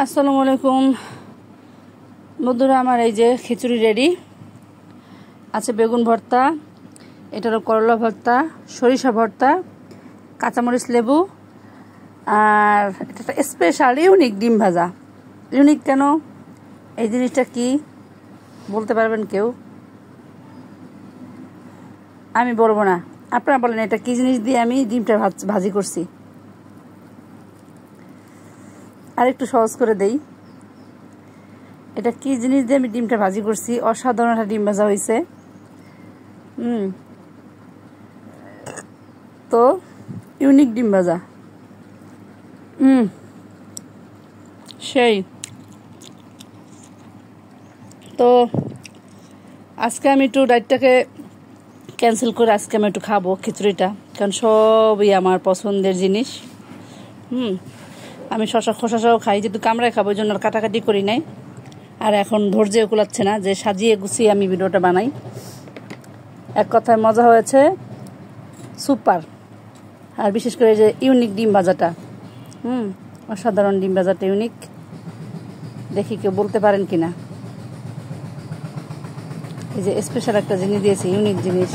আসসালামু আলাইকুম বন্ধুরা, আমার এই যে খিচুড়ি রেডি আছে। বেগুন ভর্তা, এটারও করলা ভর্তা, সরিষা ভর্তা, কাঁচামরিচ, লেবু, আর এটা একটা স্পেশাল ইউনিক ডিম ভাজা। ইউনিক কেন? এই জিনিসটা কি বলতে পারবেন কেউ? আমি বলবো না, আপনারা বলেন এটা কি জিনিস দিয়ে আমি ডিমটা ভাজি করছি। আর একটু সহজ করে দেই, এটা কি জিনিস দিয়ে আমি ডিমটা ভাজি করছি। অসাধারণ একটা ডিম ভাজা হয়েছে। তো ইউনিক ডিম ভাজা, সেই। তো আজকে আমি একটু ডায়েটটাকে ক্যান্সেল করে আজকে আমি একটু খাবো খিচুড়িটা, কারণ সবই আমার পছন্দের জিনিস। আমি শশা খোসাটাও খাই, যেহেতু কামড়ায় খাবো, ওই জন্য কাটাকাটি করি নাই। আর এখন ধৈর্য কুলাচ্ছে না যে সাজিয়ে গুছিয়ে আমি ভিডিওটা বানাই। এক কথায় মজা হয়েছে, সুপার। আর বিশেষ করে যে ইউনিক ডিম ভাজাটা, অসাধারণ ডিম ভাজাটা ইউনিক। দেখি কেউ বলতে পারেন কিনা। এই যে স্পেশাল একটা জিনিস দিয়েছি, ইউনিক জিনিস।